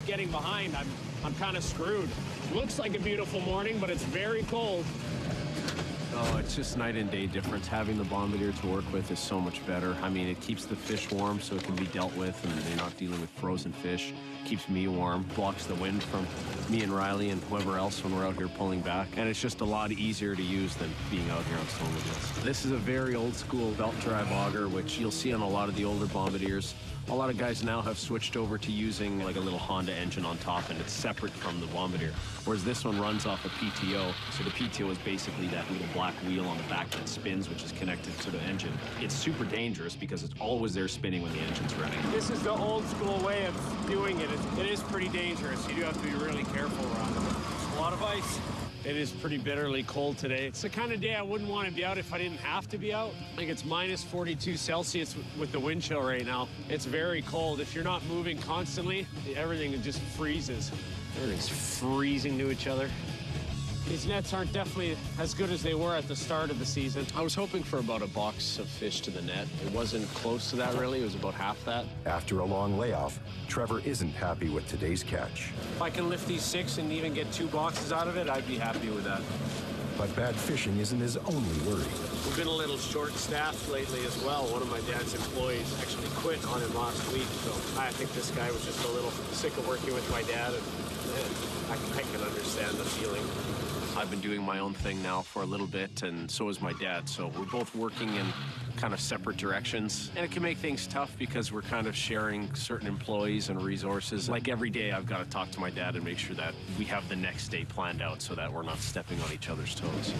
Getting behind, I'm kind of screwed. Looks like a beautiful morning, but it's very cold. Oh, it's just night and day difference. Having the Bombardier to work with is so much better. I mean, it keeps the fish warm so it can be dealt with and you're not dealing with frozen fish. Keeps me warm, blocks the wind from me and Riley and whoever else when we're out here pulling back. And it's just a lot easier to use than being out here on snowmobiles. This is a very old school belt drive auger, which you'll see on a lot of the older Bombardiers. A lot of guys now have switched over to using like a little Honda engine on top, and it's separate from the Bombardier. Whereas this one runs off a PTO. So the PTO is basically that little black wheel on the back that spins, which is connected to the engine. It's super dangerous because it's always there spinning when the engine's running. This is the old school way of doing it. It is pretty dangerous. You do have to be really careful around it. There's a lot of ice. It is pretty bitterly cold today. It's the kind of day I wouldn't want to be out if I didn't have to be out. Like it's minus 42 Celsius with the wind chill right now. It's very cold. If you're not moving constantly, everything just freezes. Everything's freezing to each other. These nets aren't definitely as good as they were at the start of the season. I was hoping for about a box of fish to the net. It wasn't close to that, really. It was about half that. After a long layoff, Trevor isn't happy with today's catch. If I can lift these 6 and even get 2 boxes out of it, I'd be happy with that. But bad fishing isn't his only worry. We've been a little short-staffed lately as well. One of my dad's employees actually quit on him last week, so I think this guy was just a little sick of working with my dad, and I can understand the feeling. I've been doing my own thing now for a little bit, and so is my dad. So we're both working in kind of separate directions. And it can make things tough because we're kind of sharing certain employees and resources. Like every day, I've got to talk to my dad and make sure that we have the next day planned out so that we're not stepping on each other's toes.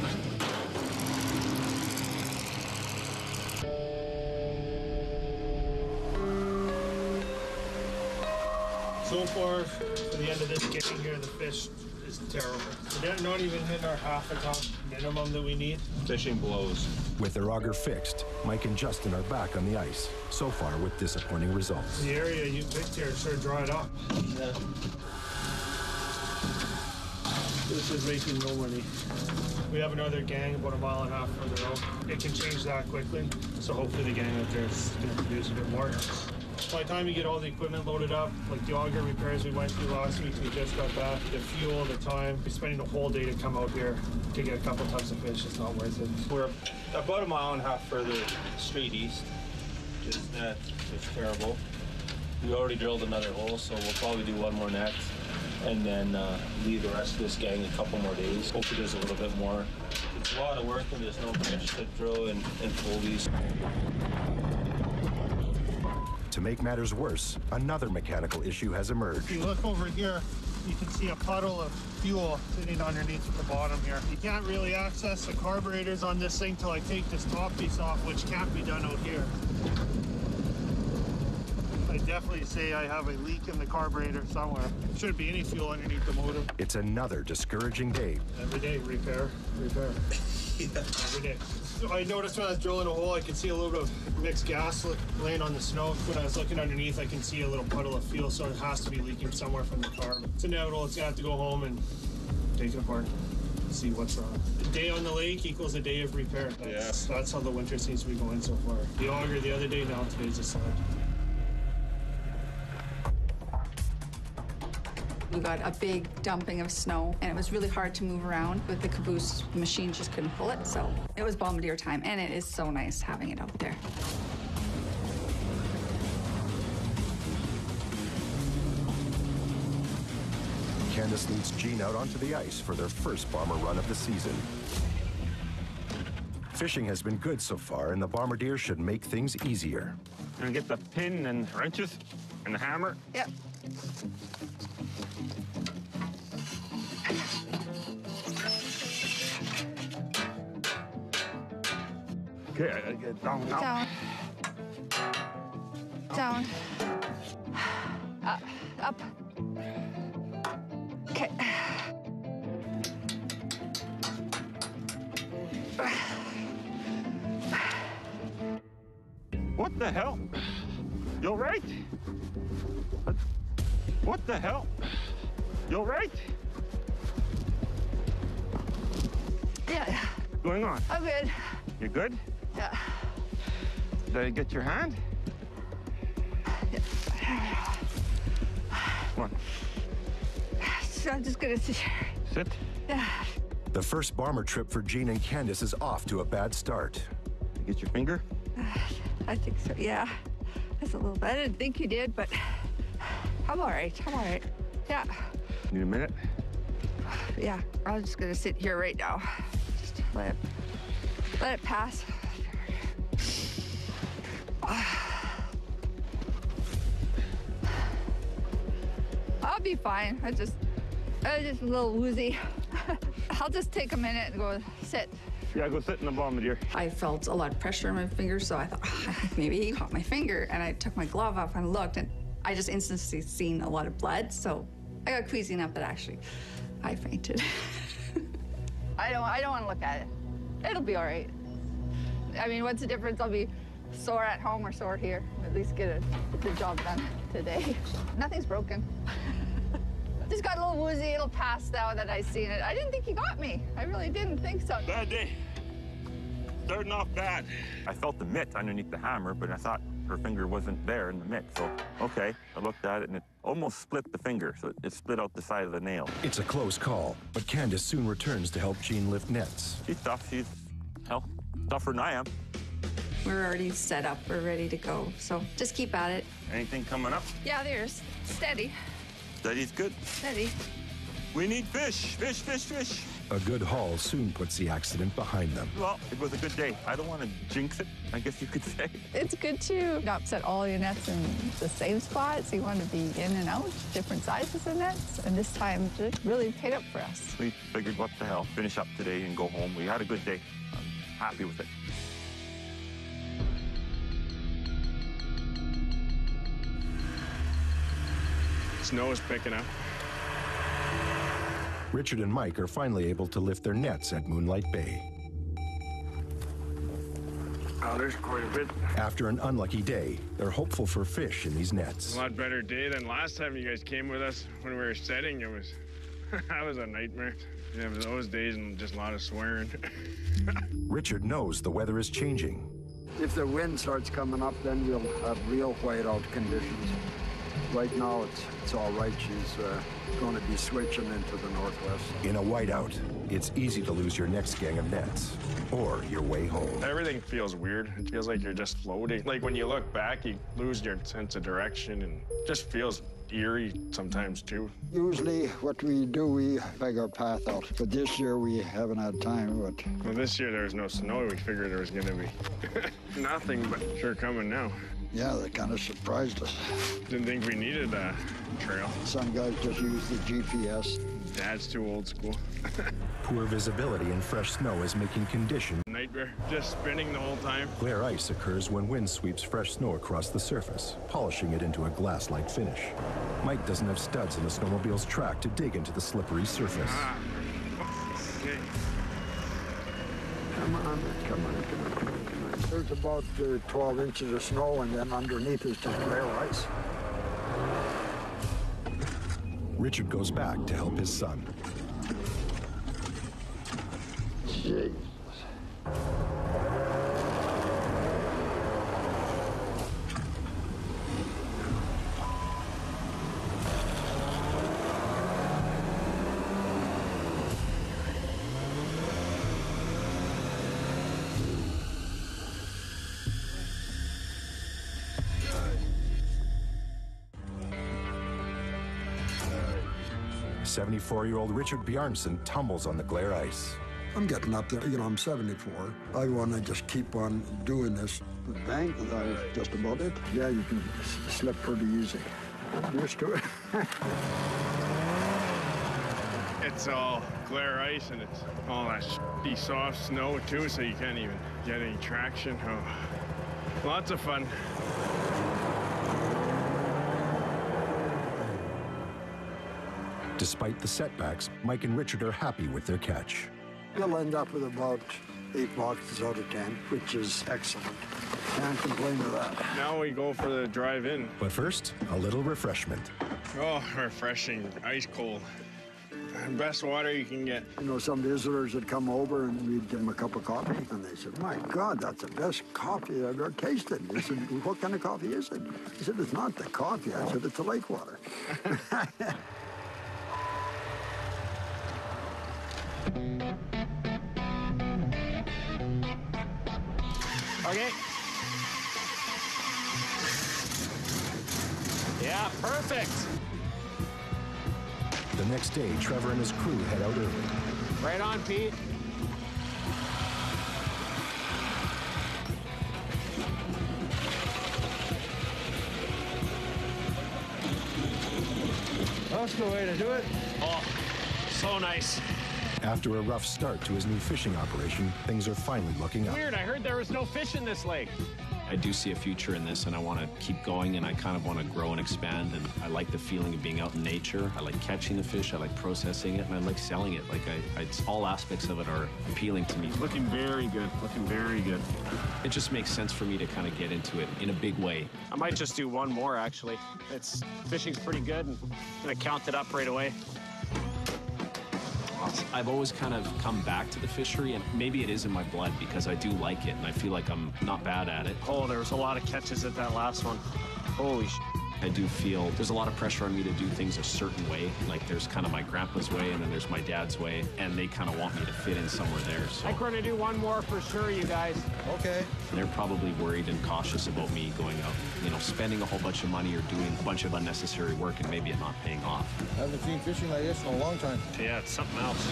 So far, for the end of this game here, the fish is terrible. We're not even hitting our half a ton minimum that we need. Fishing blows. With their auger fixed, Mike and Justin are back on the ice, so far with disappointing results. The area you picked here sort of dried up. Yeah. This is making no money. We have another gang about a mile and a half further out. It can change that quickly, so hopefully the gang out there is going to produce a bit more. By the time you get all the equipment loaded up, like the auger repairs we went through last week, we just got back, the fuel, the time, we're spending the whole day to come out here to get a couple tons of fish. It's not worth it. We're about a mile and a half further straight east. This net is terrible. We already drilled another hole, so we'll probably do one more net and then leave the rest of this gang a couple more days. Hopefully there's a little bit more. It's a lot of work when there's no fish to throw and pull these. To make matters worse, another mechanical issue has emerged. If you look over here, you can see a puddle of fuel sitting underneath at the bottom here. You can't really access the carburetors on this thing till I take this top piece off, which can't be done out here. I definitely say I have a leak in the carburetor somewhere. Shouldn't be any fuel underneath the motor. It's another discouraging day. Every day, repair. Every day. I noticed when I was drilling a hole, I could see a little bit of mixed gas laying on the snow. When I was looking underneath, I can see a little puddle of fuel, so it has to be leaking somewhere from the car. It's inevitable. It's gonna have to go home and take it apart, see what's wrong. A day on the lake equals a day of repair. That's how the winter seems to be going so far. The auger the other day, now today's a slide. We got a big dumping of snow, and it was really hard to move around. With the caboose, the machine just couldn't pull it, so it was Bombardier time, and it is so nice having it out there. Candace leads Gene out onto the ice for their first bomber run of the season. Fishing has been good so far, and the Bombardier should make things easier. Gonna get the pin and wrenches and the hammer. Yep. Okay, I gotta get down now. Down. Down. Up. Okay. What the hell? You all right? What the hell? You all right? Yeah. What's going on? I'm good. You good? Yeah. Did I get your hand? Yeah. Come on. I'm just gonna sit here. Sit. Yeah. The first bomber trip for Jean and Candace is off to a bad start. Get your finger. I think so, yeah. That's a little bit. I didn't think you did, but I'm all right. I'm all right. Yeah. Need a minute? Yeah. I'm just gonna sit here right now. Just let it pass. I'll be fine. I just a little woozy. I'll just take a minute and go sit. Yeah, go sit in the bombardier. I felt a lot of pressure in my fingers, so I thought maybe he caught my finger, and I took my glove off and looked, and I just instantly seen a lot of blood, so I got queasy enough that actually I fainted. I don't want to look at it. It'll be all right. I mean, what's the difference? I'll be sore at home or sore here. At least get the job done today. Nothing's broken. Just got a little woozy. It'll pass now that I seen it. I didn't think he got me. I really didn't think so. Bad day. Starting off bad. I felt the mitt underneath the hammer, but I thought her finger wasn't there in the mitt. So, okay, I looked at it and it almost split the finger. So it split out the side of the nail. It's a close call, but Candace soon returns to help Jean lift nets. She's tough. She's, hell, tougher than I am. We're already set up. We're ready to go. So just keep at it. Anything coming up? Yeah, there's steady. Steady's good. Steady. We need fish. Fish, fish, fish. A good haul soon puts the accident behind them. Well, it was a good day. I don't want to jinx it, I guess you could say. It's good to not set all your nets in the same spot, so you want to be in and out, different sizes of nets. And this time, it really paid up for us. We figured, what the hell, finish up today and go home. We had a good day. I'm happy with it. Snow is picking up. Richard and Mike are finally able to lift their nets at Moonlight Bay. Oh, there's quite a bit. After an unlucky day, they're hopeful for fish in these nets. A lot better day than last time you guys came with us when we were setting. It was, that was a nightmare. Yeah, it was those days and just a lot of swearing. Richard knows the weather is changing. If the wind starts coming up, then we'll have real whiteout conditions. Right now, it's all right. She's going to be switching into the northwest. In a whiteout, it's easy to lose your next gang of nets or your way home. Everything feels weird. It feels like you're just floating. Like when you look back, you lose your sense of direction and just feels eerie sometimes too. Usually what we do, we peg our path out. But this year we haven't had time. But Well, this year there was no snow. We figured there was going to be nothing, but sure coming now. yeah, that kind of surprised us. Didn't think we needed a trail. Some guys just use the GPS. Dad's too old school. Poor visibility and fresh snow is making conditions. Nightmare. Just spinning the whole time. Glare ice occurs when wind sweeps fresh snow across the surface, polishing it into a glass-like finish. Mike doesn't have studs in the snowmobile's track to dig into the slippery surface. Okay. Come on, come on, come on, come on, come on. There's about 12 inches of snow, and then underneath is just glare ice. Richard goes back to help his son. Jeez. '74-year-old Richard Bjarnson tumbles on the glare ice. I'm getting up there. You know, I'm 74. I want to just keep on doing this. The bank, that was just about it. Yeah, you can slip pretty easy. I'm used to it. It's all glare ice and it's all that shitty soft snow too, so you can't even get any traction. Oh, lots of fun. Despite the setbacks, Mike and Richard are happy with their catch. You'll end up with about 8 boxes out of 10, which is excellent. Can't complain with that. Now we go for the drive-in. But first, a little refreshment. Oh, refreshing, ice cold. Best water you can get. You know, some visitors would come over and we'd give them a cup of coffee, and they said, "My God, that's the best coffee I've ever tasted." They said, "What kind of coffee is it?" I said, "It's not the coffee." I said, "It's the lake water." Okay. Yeah, perfect. The next day, Trevor and his crew head out early. Right on, Pete. That's the way to do it. Oh, so nice. After a rough start to his new fishing operation, things are finally looking up. Weird, I heard there was no fish in this lake. I do see a future in this, and I want to keep going, and I kind of want to grow and expand, and I like the feeling of being out in nature. I like catching the fish, I like processing it, and I like selling it. Like, it's all aspects of it are appealing to me. Looking very good, looking very good. It just makes sense for me to kind of get into it in a big way. I might just do one more, actually. Fishing's pretty good, and I'm gonna count it up right away. I've always kind of come back to the fishery, and maybe it is in my blood because I do like it, and I feel like I'm not bad at it. Oh, there was a lot of catches at that last one. Holy sh**. I do feel there's a lot of pressure on me to do things a certain way. Like, there's kind of my grandpa's way, and then there's my dad's way, and they kind of want me to fit in somewhere there. So I'm going to do one more for sure, you guys. Okay. they're probably worried and cautious about me going out, spending a whole bunch of money or doing a bunch of unnecessary work and maybe it not paying off. I haven't seen fishing like this in a long time. Yeah, it's something else.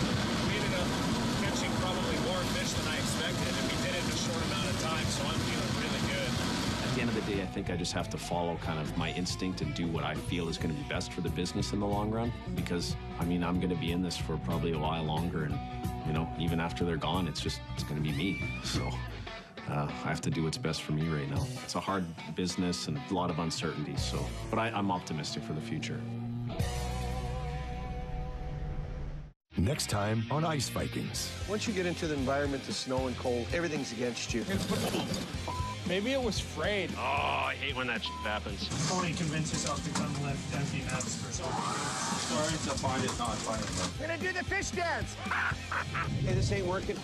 We ended up catching probably more fish than I expected, and we did it in a short amount of time, so I'm feeling really good. At the end of the day, I think I just have to follow kind of my instinct and do what I feel is going to be best for the business in the long run. Because, I'm going to be in this for probably a while longer. And, even after they're gone, it's going to be me. So I have to do what's best for me right now. It's a hard business and a lot of uncertainty. But I'm optimistic for the future. Next time on Ice Vikings. Once you get into the environment, the snow and cold, everything's against you. Maybe it was frayed. Oh, I hate when that shit happens. Tony, convince yourself to come lift empty nets for something. Sorry to find it not funny. We're gonna do the fish dance. Hey, this ain't working.